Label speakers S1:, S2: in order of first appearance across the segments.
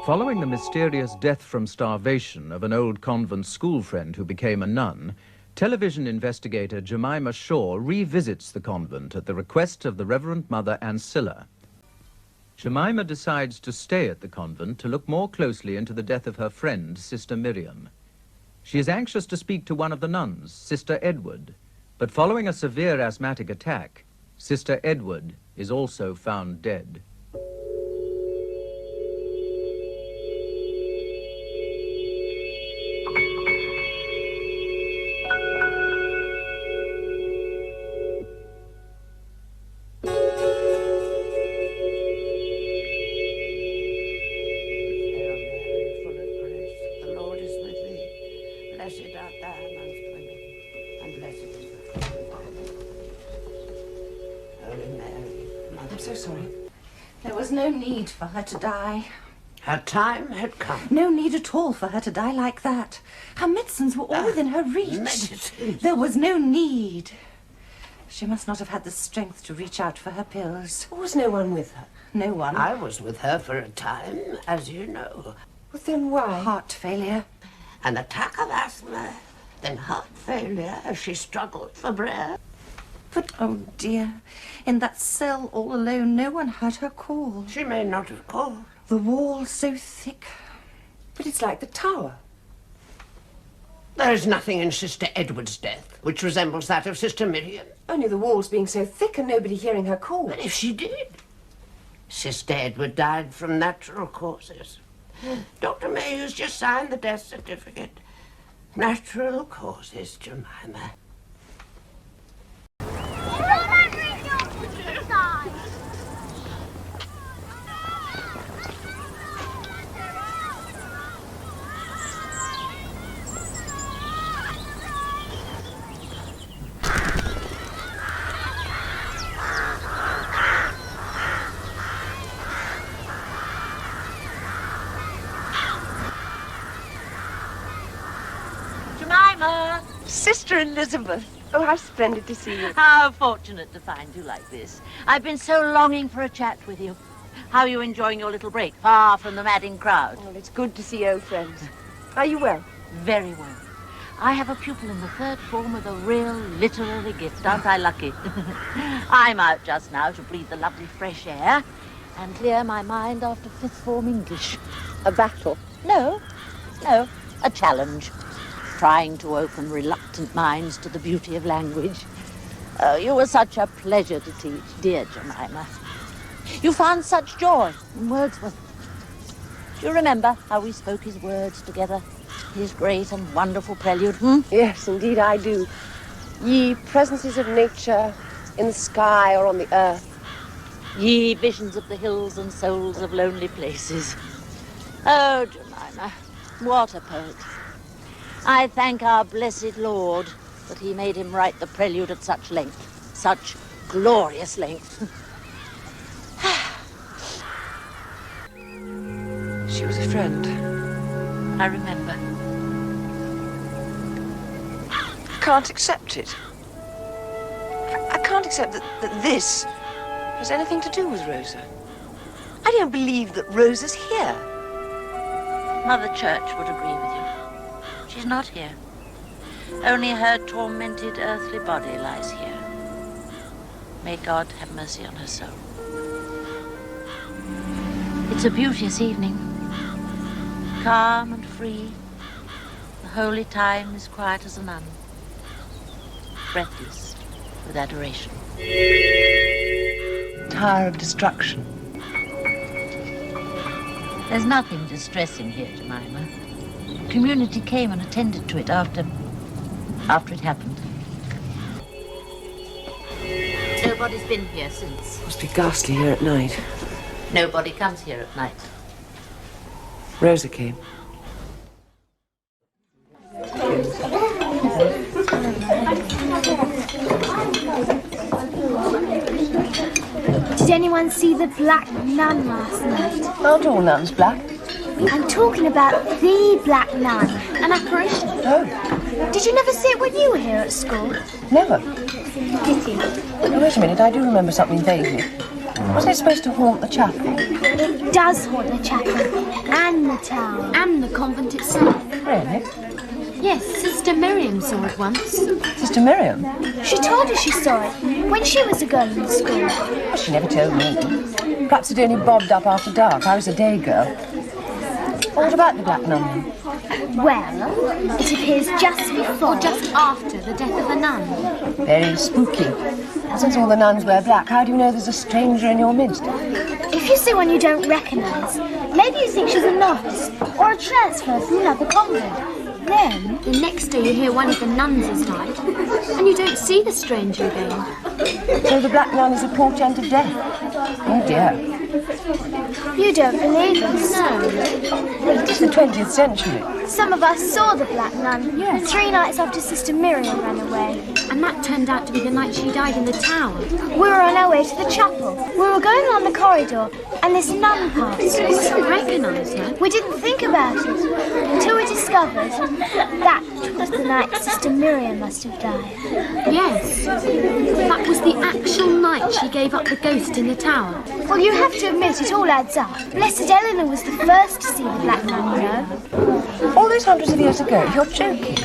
S1: Following the mysterious death from starvation of an old convent school friend who became a nun, television investigator Jemima Shore revisits the convent at the request of the Reverend Mother Ancilla. Jemima decides to stay at the convent to look more closely into the death of her friend, Sister Miriam. She is anxious to speak to one of the nuns, Sister Edward, but following a severe asthmatic attack, Sister Edward is also found dead.
S2: Blessed art thou amongst women, and blessed is the fruit of thy womb. Holy Mary, Mother.
S3: I'm so sorry. There was no need for her to die.
S2: Her time had come.
S3: No need at all for her to die like that. Her medicines were all within her reach.
S2: Medicines?
S3: There was no need. She must not have had the strength to reach out for her pills.
S4: Was no one with her?
S3: No one.
S2: I was with her for a time, as you know.
S4: Well, then why?
S3: Heart failure.
S2: An attack of asthma, then heart failure as she struggled for breath.
S3: But, oh dear, in that cell all alone, no one heard her call.
S2: She may not have called.
S3: The wall so thick.
S4: But it's like the tower.
S2: There is nothing in Sister Edward's death which resembles that of Sister Miriam.
S4: Only the walls being so thick and nobody hearing her call.
S2: But if she did, Sister Edward died from natural causes. Dr. Mayhew's just signed the death certificate. Natural causes, Jemima.
S5: Jemima!
S4: Sister Elizabeth. Oh, how splendid to see you.
S5: How fortunate to find you like this. I've been so longing for a chat with you. How are you enjoying your little break, far from the madding crowd?
S4: Well, it's good to see old friends. Are you well?
S5: Very well. I have a pupil in the third form with a real literary gift. Aren't I lucky? I'm out just now to breathe the lovely fresh air and clear my mind after fifth form English.
S4: A battle?
S5: No, a challenge. Trying to open reluctant minds to the beauty of language. Oh, you were such a pleasure to teach, dear Jemima. You found such joy in Wordsworth. Do you remember how we spoke his words together? His great and wonderful prelude,
S4: Yes, indeed I do. Ye presences of nature in the sky or on the earth.
S5: Ye visions of the hills and souls of lonely places. Oh, Jemima, what a poet. I thank our blessed Lord that he made him write the prelude at such length, such glorious length.
S4: She was a friend.
S5: I remember.
S4: I can't accept it. I can't accept that this has anything to do with Rosa. I don't believe that Rosa's here.
S5: Mother Church would agree with you. She's not here. Only her tormented earthly body lies here. May God have mercy on her soul. It's a beauteous evening. Calm and free. The holy time is quiet as a nun. Breathless with adoration.
S4: Tower of destruction.
S5: There's nothing distressing here, Jemima. Community came and attended to it after it happened. Nobody's been here since.
S4: Must be ghastly here at night.
S5: Nobody comes here at night.
S4: Rosa came.
S6: Did anyone see the black nun last night?
S4: Aren't all nuns black?
S6: I'm talking about the black nun, an apparition.
S4: Oh.
S6: Did you never see it when you were here at school?
S7: Never. Oh, wait a minute, I do remember something vaguely. Was it supposed to haunt the chapel?
S6: It does haunt the chapel, and the tower, and the convent itself.
S7: Really?
S6: Yes, Sister Miriam saw it once.
S7: Sister Miriam?
S6: She told us she saw it when she was a girl in school.
S7: Well, she never told me. Perhaps it only bobbed up after dark. I was a day girl. What about the Black Nun?
S6: Well, it appears just before or just after the death of a nun.
S7: Very spooky. Since all the nuns wear black, how do you know there's a stranger in your midst?
S6: If you see one you don't recognise, maybe you think she's a novice or a transfer from another convent. Then, the next day you hear one of the nuns has died, and you don't see the stranger again.
S7: So the Black Nun is a portent of death? Oh dear.
S6: You don't believe us?
S7: No. Well, it is the 20th century.
S6: Some of us saw the Black Nun. Yes. 3 nights after Sister Miriam ran away. And that turned out to be the night she died in the tower. We were on our way to the chapel. We were going along the corridor, and this nun passed. We didn't recognise her. We didn't think about it until we discovered that was the night Sister Miriam must have died. Yes. That was the actual night she gave up the ghost in the tower. Well, you have to admit it all adds up. Blessed Eleanor was the first to see the Black Nun, you know.
S7: All those hundreds of years ago? You're joking.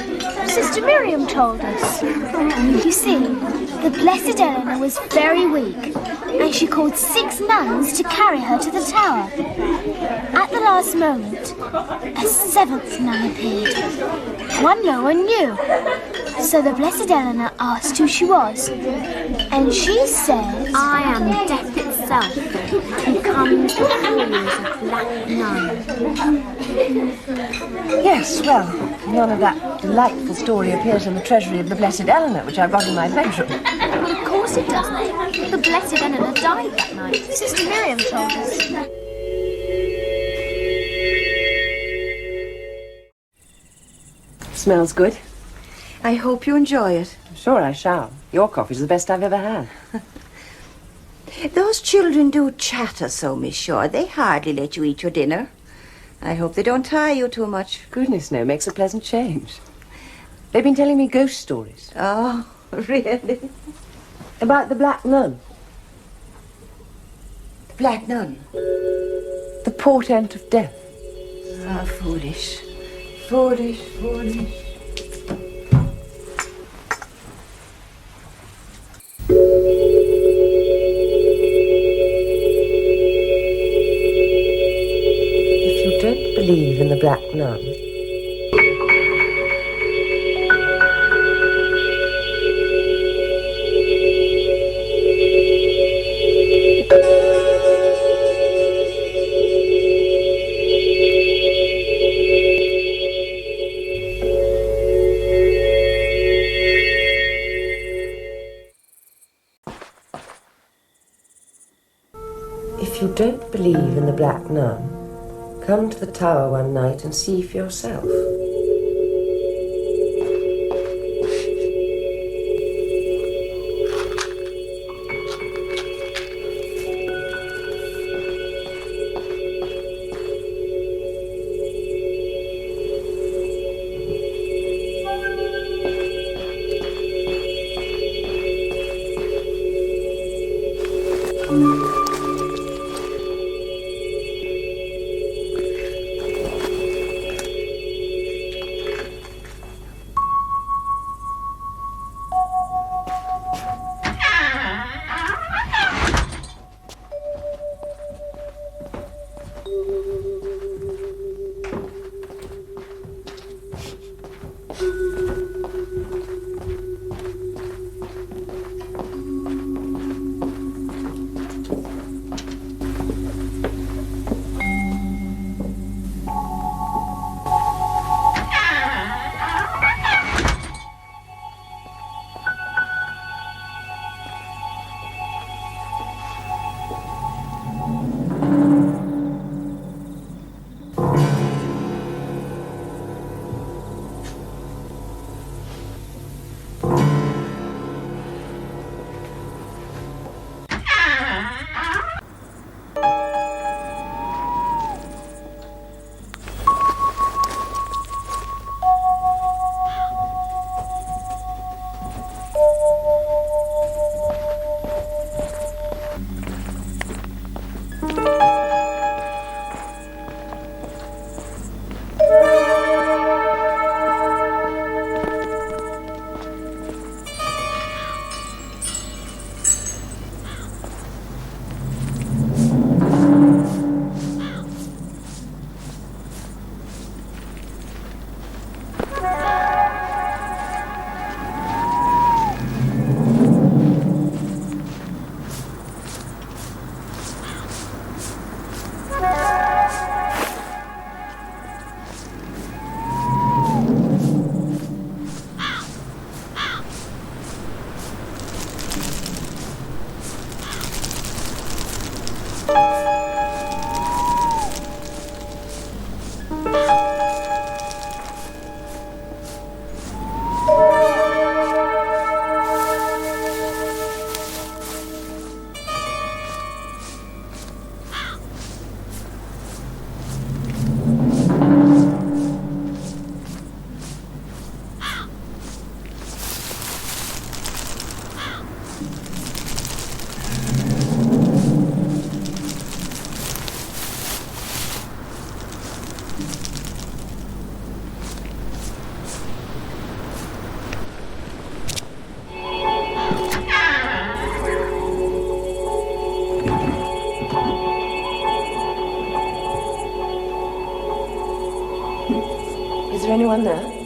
S6: Sister Miriam told us. You see, the Blessed Eleanor was very weak, and she called 6 nuns to carry her to the tower. At the last moment, a 7th nun appeared. One no one knew. So the Blessed Eleanor asked who she was, and she said, "I am death itself, who comes before you as a black nun."
S7: Yes, well, none of that delightful story appears in the treasury of the Blessed Eleanor, which I've got in my bedroom.
S6: Well, of course it doesn't. The Blessed Eleanor died that night. Sister Miriam told us.
S7: Smells good.
S4: I hope you enjoy it.
S7: I'm sure I shall. Your coffee's the best I've ever had.
S4: Those children do chatter so, Miss Shore. They hardly let you eat your dinner. I hope they don't tire you too much.
S7: Goodness, no, makes a pleasant change. They've been telling me ghost stories.
S4: Oh, really?
S7: About the Black Nun.
S4: The Black Nun?
S7: The portent of death.
S4: Ah, foolish. Foolish, foolish.
S7: If you don't believe in the Black Nun, if you don't believe in the Black Nun, come to the tower one night and see for yourself. there anyone there?